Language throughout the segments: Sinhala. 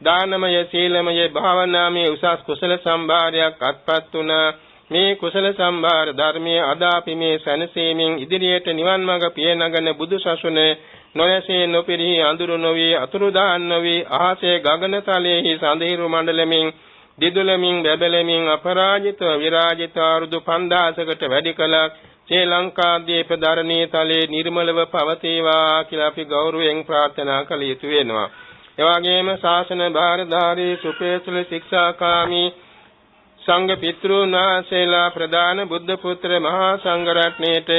දානමය සීලමය භාවනාමය උසස් කුසල සම්භාරයක් අත්පත් වුණා. මේ කුසල සම්භාර ධර්මයේ අදාපි මේ සැනසීමෙන් ඉදිරියට නිවන් මඟ පිය නගන බුදු සසුන නොයසේ නොපිරිහි අඳුරු නොවි අතුරුදහන් නොවි අහසේ ගගනතලයේහි සඳහිරු මණ්ඩලමින් දිදුලමින් බැබලමින් අපරාජිත විරාජිත ආරුදු 5000කට වැඩි කලක් ශ්‍රී ලංකාදීප ධරණී තලයේ නිර්මලව පවතිවා කියලා අපි ගෞරවයෙන් ප්‍රාර්ථනා කළ යුතු වෙනවා. එවාගෙම ශාසන භාරධාරී සුපේසුල ශික්ෂාකාමී සංඝ පිතෘන් වහන්සේලා ප්‍රදාන බුද්ධ පුත්‍ර මහා සංඝ රත්නයේට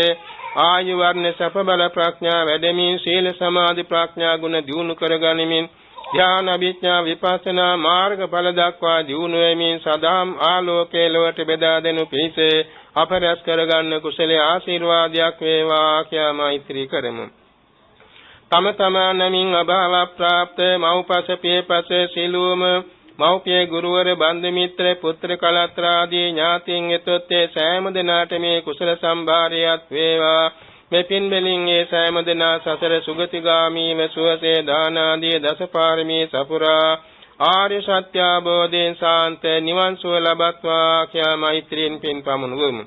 ආයු වර්ණ සප බල ප්‍රඥා වැඩෙමින් සීල සමාධි ප්‍රඥා ගුණ දියුණු කරගනිමින් ධ්‍යාන අභිඥා විපස්සනා මාර්ග ඵල දක්වා දියුණු වෙමින් සදාම් ආලෝකයේ ලොවට බෙදා දෙනු පිණිස අප රැස් කරගන්න කුසලයේ ආශිර්වාදයක් වේවා කියා මෛත්‍රී කරමු. තම තමා නමින් අභාව ප්‍රාප්ත මව්පස පියපස සිළුම මව්පිය ගුරුවර බන්දු මිත්‍ර පුත්‍ර කලත්‍රාදී ඥාතීන් එතොත්තේ සෑම දිනාට මේ කුසල සම්භාරයත් වේවා. මේ පින් වලින් ඒ සෑම දිනා සසර සුගතිගාමීව සුවසේ දාන ආදී දසපාරමී සපුරා ආර්ය සත්‍ය අවබෝධයෙන් සාන්ත නිවන් සුව ලබත්වා කියා මෛත්‍රියෙන් පින් පමුණුවමු.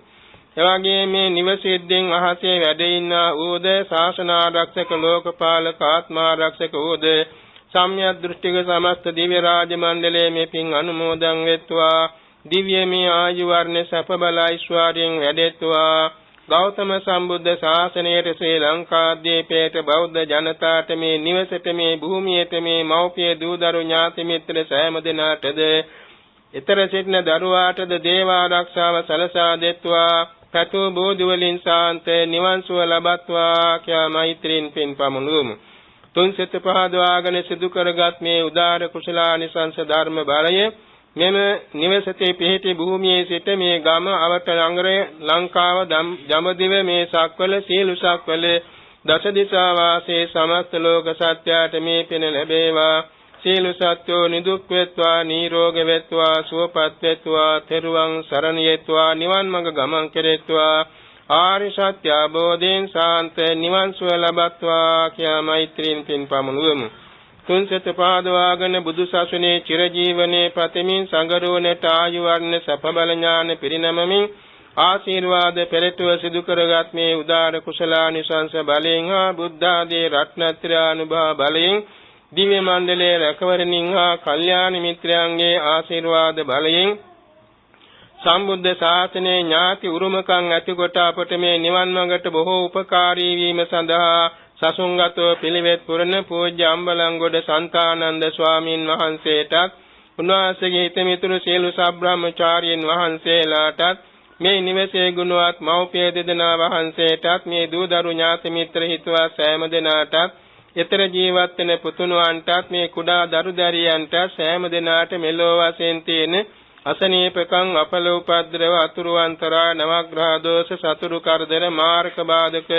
එවාගේ මේ නිවසිද්දෙන් අහසේ වැඩ ඉන්නා ඌද ශාසන ආරක්ෂක ලෝකපාලක ආත්මාරක්ෂක ඌද සම්‍යක් දෘෂ්ටික සමස්ත දිව්‍ය රාජ මණ්ඩලයේ මේ පින් අනුමෝදන් වෙත්වා. දිව්‍යමය ආයු වර්ණ සප බල ඓශ්වර්යයෙන් වැඩෙත්වා. ගෞතම සම්බුද්ධ ශාසනයේ ශ්‍රී ලංකාද්වීපයේ බෞද්ධ ජනතාවට මේ නිවසට මේ භූමියට මේ මෞපිය දූ දරු ඥාති මිත්‍ර සෑම දිනාටද ඊතර සිටින දරුවාටද දේව ආරක්ෂාව සලසා දෙත්වා. පැතු බෝධි වලින් සාන්ත නිවන් සුව ලබත්වා කියා මෛත්‍රීන් පින් පමුණුවමු. තුන් සිත පහදවාගෙන සිදු කරගත් මේ උදාර කුසලානිසංස ධර්ම බලය මෙම නිවසතේ පිහිටි භූමියේ සිට මේ ගම අවට නගරය ලංකාව ජමදිව මේ සක්වල සීළු සක්වල දස දිසා වාසී සමස්ත ලෝක සත්‍යයට මේ පින ලැබේවා. සීළු සත්‍යෝ නිදුක් වෙත්වා නිරෝග වෙත්වා සුවපත් වෙත්වා තෙරුවන් සරණ යෙත්වා නිවන් මඟ ගමන් කෙරෙත්වා ආර්ය සත්‍ය අවබෝධයෙන් සාන්ත නිවන් සුව ලබත්වා කියා මෛත්‍රීන් පින් පමුණුවමු. තුන් සිත පාදවාගෙන බුදු සසුනේ චිරජීවනයේ ප්‍රතිමින් සංගරෝණට ආයු වර්ණ සප බල ඥාන පිරිනමමින් ආශිර්වාද පෙරටුව සිදු කරගත් මේ උදාර කුසලානිසංස බලයෙන් හා බුද්ධ ආදී රත්නත්‍රය අනුභව බලයෙන් දිව්‍ය මණ්ඩලයේ රැකවරණින් හා කල්යාණ මිත්‍රයන්ගේ ආශිර්වාද බලයෙන් සම්බුද්ධ ශාසනයේ ඥාති උරුමකම් ඇතිකොට අපට මේ නිවන් මඟට බොහෝ උපකාරී වීම සඳහා සසුන්ගතව පිළිවෙත් පුරන පූජ්‍ය අම්බලන්ගොඩ සන්තානන්ද ස්වාමීන් වහන්සේටත් උන්වහන්සේගේ හිතමිතුරු සියලු සබ්‍රාහ්මචාරීන් වහන්සේලාටත් මේ නිවසේ ගුණවත් මව්පිය දෙදෙනා වහන්සේටත් මේ දූ දරු ඥාති මිත්‍ර හිතවා සෑම දෙනාටත් ඊතර ජීවත් වෙන පුතුණුවන්ටත් මේ කුඩා දරු දැරියන්ට සෑම දෙනාට මෙලොව වශයෙන් තියෙන අසනීපකම් අපල උපද්‍රව අතුරු අන්තරා නවග්‍රහ දෝෂ සතුරු කරදර මාර්ග බාධක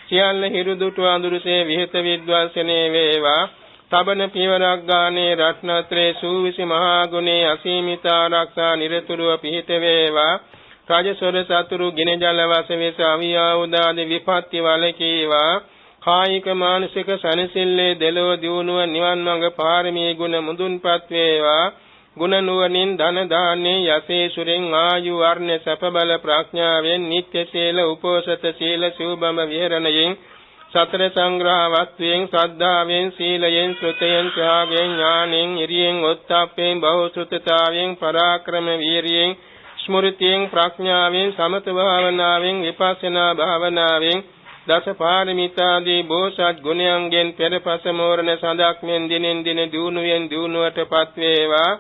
සියල්ල හිරුදුටු අඳුරසේ විහෙත විද්වාසනේ වේවා. තබන පියවරක් ගානේ රත්නත්‍රේ සූවිසි මහා ගුණේ අසීමිත ආරක්ෂා නිරතුරුව පිහිට වේවා. රාජසොර සතුරු ගින ජල වශයෙන් අවියාවුදාද විපත්ති වලකීවා. කායික මානසික සනසිල්ලේ දෙලෝ දියුණුව නිවන් මඟ පාරමී ගුණ මුදුන්පත් වේවා. ගුණ නුවණින් ධන දාන්නේ යසේසුරෙන් ආයු වර්ණ සප බල ප්‍රඥාවෙන් නිත්‍ය සීල උපෝසත සීල සිව්බම විහරණයෙන් සතර සංග්‍රහ වස්තුයෙන් ශ්‍රද්ධාවෙන් සීලයෙන් ශ්‍රුතයෙන් ත්‍යාගයෙන් ඥානෙන් ඉරියෙන් උත්තාපයෙන් බහුසුතතාවෙන් පරාක්‍රම වීරියෙන් ස්මෘතියෙන් ප්‍රඥාවෙන් සමත භාවනාවෙන් විපස්සනා භාවනාවෙන් දස පාරමිතාදී බෝසත් ගුණයන්ගෙන් පෙරපස මෝරණ සඳක්මෙන් දිනෙන් දින දියුණුවෙන් දියුණුවටපත් වේවා.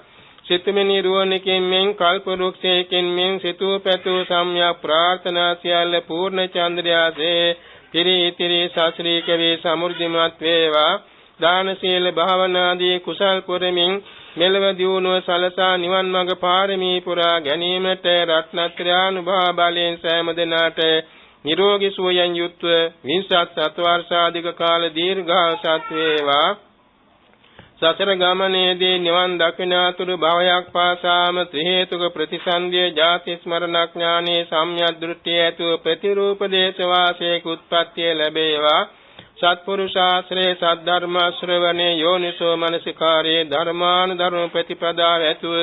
සිතමිනි රුවණකින් මෙන් කල්ප වෘක්ෂයකින් මෙන් සිතූ පැතූ සම්‍යක් ප්‍රාර්ථනා සියල්ල පූර්ණ චන්ද්‍රයාසේ පිරිතිරි ශාස්ත්‍රීය වේ සමෘද්ධිමත් වේවා. දාන සීල භාවනාදී කුසල් පුරමින් මෙලව දියුණුව සලසා නිවන් මඟ පාරමී පුරා ගැනීමට රත්නත්‍රානුභව බලයෙන් සෑම දිනාට නිරෝගී සුවයෙන් යුත්ව විංසත් සත්වර්ෂාධික කාල දීර්ඝාසත් වේවා. සතර ගමනේදී නිවන් දකිනාතුරු භවයක් පාසාම ත්‍රි හේතුක ප්‍රතිසන්දිය ජාති ස්මරණ ඥානේ සම්‍යක් දෘෂ්ටිය ඇතුව ප්‍රතිරූප දේශ වාසයක උත්පත්තිය ලැබේවා. සත්පුරුෂාශ්‍රේ සද්ධර්ම ශ්‍රවණේ යෝනිසෝ මනසිකාරේ ධර්මානුධර්ම ප්‍රතිපදාව ඇතුව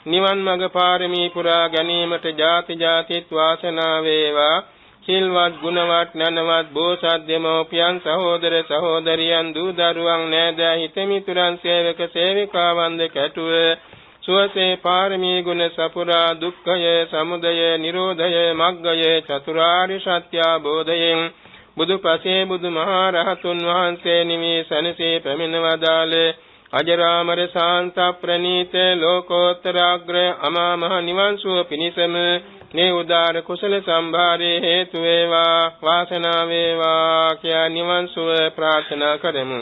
නිවන් මඟ පාරමී පුරා ගැනීමට ජාති ජාතිත් වාසනාව වේවා. සිල්වත් ගුණවත් නැනවත් බෝසත් දෙමෝපියන් සහෝදර සහෝදරියන් දූ දරුවන් නෑදෑ හිතමිතුරන් සේවක සේවිකාවන් ද කැටුව සුවසේ පාරමී ගුණ සපුරා දුක්ඛය සමුදය නිරෝධය මග්ගය චතුරාර්ය සත්‍ය අවබෝධයෙන් බුදුපසේ බුදුමහා රහතුන් වහන්සේ නිමී සනසේ පැමිණවදාළ අජරාමර ශාන්ත ප්‍රණීත ලෝකෝත්තරාග්‍ර අමා මහ නිවන් සුව පිණිසම මේ උදාර කුසල සම්භාරේ හේතු වේවා වාසනාව වේවා කියා නිවන් සුව ප්‍රාර්ථනා කරමු.